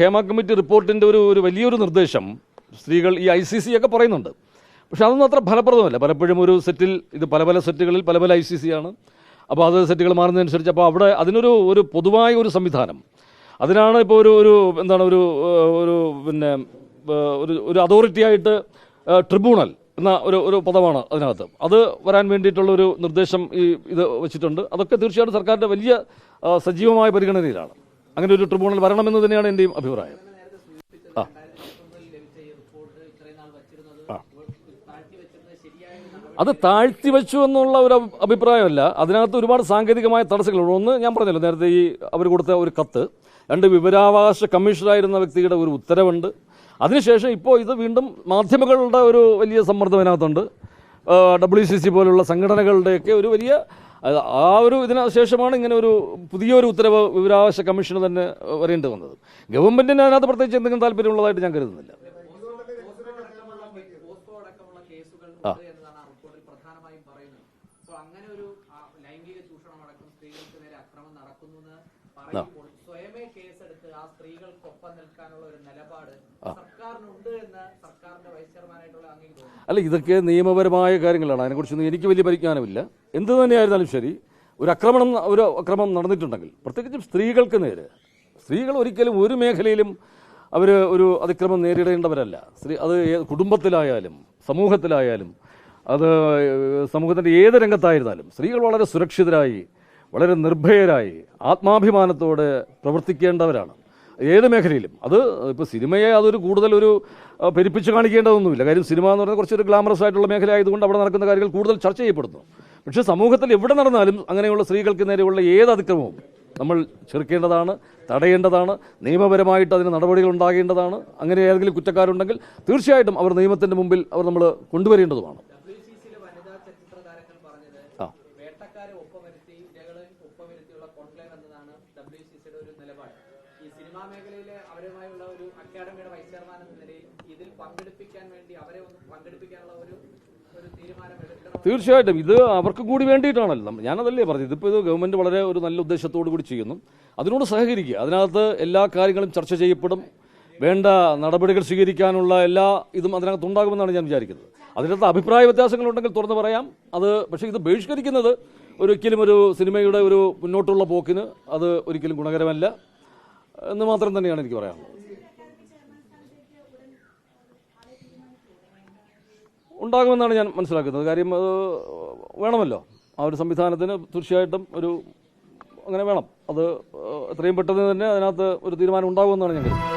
Hema committee റിപ്പോർട്ടിൻ്റെ ഒരു വലിയൊരു നിർദ്ദേശം സ്ത്രീകൾ ഈ ICC ഒക്കെ പറയുന്നുണ്ട്. പക്ഷെ അതൊന്നും അത്ര ഫലപ്രദമല്ല. പലപ്പോഴും ഒരു സെറ്റിൽ ഇത് പല സെറ്റുകളിൽ പല ICC ആണ്. അപ്പോൾ അത് സെറ്റുകൾ മാറുന്നതനുസരിച്ച് അപ്പോൾ അവിടെ അതിനൊരു പൊതുവായ ഒരു സംവിധാനം, അതിനാണ് ഇപ്പോൾ എന്താണ് പിന്നെ ഒരു അതോറിറ്റിയായിട്ട് ട്രിബ്യൂണൽ എന്ന ഒരു പദമാണ് അതിനകത്ത്. അത് വരാൻ വേണ്ടിയിട്ടുള്ളൊരു നിർദ്ദേശം ഇത് വെച്ചിട്ടുണ്ട്. അതൊക്കെ തീർച്ചയായിട്ടും സർക്കാരിൻ്റെ വലിയ സജീവമായ പരിഗണനയിലാണ്. അങ്ങനെ ഒരു ട്രിബ്യൂണൽ വരണമെന്ന് തന്നെയാണ് എൻ്റെയും അഭിപ്രായം. അത് താഴ്ത്തി വെച്ചു എന്നുള്ള ഒരു അഭിപ്രായമല്ല. അതിനകത്ത് ഒരുപാട് സാങ്കേതികമായ തടസ്സങ്ങളുണ്ട്. ഒന്ന്, ഞാൻ പറഞ്ഞല്ലോ നേരത്തെ അവർ കൊടുത്ത ഒരു കത്ത്, രണ്ട്, വിവരാവകാശ കമ്മീഷണറായിരുന്ന വ്യക്തിയുടെ ഒരു ഉത്തരവുണ്ട്. അതിനുശേഷം ഇപ്പോൾ ഇത് വീണ്ടും മാധ്യമങ്ങളുടെ ഒരു വലിയ സമ്മർദ്ദം അതിനകത്തുണ്ട്. WCC പോലുള്ള സംഘടനകളുടെയൊക്കെ ഒരു വലിയ ഇതിന് ശേഷമാണ് ഇങ്ങനെ പുതിയൊരു ഉത്തരവ് വിവരാവകാശ കമ്മീഷന് തന്നെ വരേണ്ടി വന്നത്. ഗവൺമെന്റിന് അതിനകത്ത് പ്രത്യേകിച്ച് എന്തെങ്കിലും താല്പര്യമുള്ളതായിട്ട് ഞാൻ കരുതുന്നില്ല. അല്ല, ഇതൊക്കെ നിയമപരമായ കാര്യങ്ങളാണ്. അതിനെക്കുറിച്ചൊന്നും എനിക്ക് വലിയ പരിജ്ഞാനമില്ല. എന്ത് തന്നെയായിരുന്നാലും ശരി, ഒരു അക്രമം നടന്നിട്ടുണ്ടെങ്കിൽ, പ്രത്യേകിച്ചും സ്ത്രീകൾക്ക് നേരെ, സ്ത്രീകൾ ഒരിക്കലും ഒരു മേഖലയിലും അവർ ഒരു അതിക്രമം നേരിടേണ്ടവരല്ല. അത് കുടുംബത്തിലായാലും സമൂഹത്തിലായാലും അത് സമൂഹത്തിൻ്റെ ഏത് രംഗത്തായിരുന്നാലും സ്ത്രീകൾ വളരെ സുരക്ഷിതരായി, വളരെ നിർഭയരായി, ആത്മാഭിമാനത്തോടെ പ്രവർത്തിക്കേണ്ടവരാണ് ഏത് മേഖലയിലും. അത് ഇപ്പോൾ സിനിമയെ കൂടുതൽ പെരുപ്പിച്ച് കാണിക്കേണ്ടതൊന്നുമില്ല. കാര്യം സിനിമ എന്ന് പറഞ്ഞാൽ കുറച്ചൊരു ഗ്ലാമറസ് ആയിട്ടുള്ള മേഖല ആയതുകൊണ്ട് അവിടെ നടക്കുന്ന കാര്യങ്ങൾ കൂടുതൽ ചർച്ച ചെയ്യപ്പെടുന്നു. പക്ഷേ സമൂഹത്തിൽ എവിടെ നടന്നാലും അങ്ങനെയുള്ള സ്ത്രീകൾക്ക് നേരെയുള്ള ഏത് അതിക്രമവും നമ്മൾ ചെറുക്കേണ്ടതാണ്, തടയേണ്ടതാണ്, നിയമപരമായിട്ട് അതിന് നടപടികൾ ഉണ്ടാകേണ്ടതാണ്. അങ്ങനെ ഏതെങ്കിലും കുറ്റക്കാരുണ്ടെങ്കിൽ തീർച്ചയായിട്ടും അവർ നിയമത്തിൻ്റെ മുമ്പിൽ നമ്മൾ കൊണ്ടുവരേണ്ടതുമാണ്. തീർച്ചയായിട്ടും ഇത് അവർക്ക് കൂടി വേണ്ടിയിട്ടാണല്ലോ. ഞാനതല്ലേ പറഞ്ഞത്. ഇതിപ്പോൾ ഇത് ഗവൺമെൻറ് വളരെ ഒരു നല്ല ഉദ്ദേശത്തോടു കൂടി ചെയ്യുന്നു. അതിനോട് സഹകരിക്കുക. അതിനകത്ത് എല്ലാ കാര്യങ്ങളും ചർച്ച ചെയ്യപ്പെടും. വേണ്ട നടപടികൾ സ്വീകരിക്കാനുള്ള എല്ലാ ഇതും അതിനകത്തുണ്ടാകുമെന്നാണ് ഞാൻ വിചാരിക്കുന്നത്. അതിനകത്ത് അഭിപ്രായ വ്യത്യാസങ്ങളുണ്ടെങ്കിൽ തുറന്ന് പറയാം. പക്ഷേ ഇത് ബഹിഷ്കരിക്കുന്നത് ഒരിക്കലും സിനിമയുടെ മുന്നോട്ടുള്ള പോക്കിന് അത് ഒരിക്കലും ഗുണകരമല്ല എന്ന് മാത്രം തന്നെയാണ് എനിക്ക് പറയാനുള്ളത്. ഉണ്ടാകുമെന്നാണ് ഞാൻ മനസ്സിലാക്കുന്നത്. കാര്യം അത് വേണമല്ലോ. ആ ഒരു സംവിധാനത്തിന് തീർച്ചയായിട്ടും അങ്ങനെ വേണം. അത് എത്രയും പെട്ടെന്ന് തന്നെ അതിനകത്ത് ഒരു തീരുമാനം ഉണ്ടാകുമെന്നാണ് ഞാൻ കരുതുന്നത്.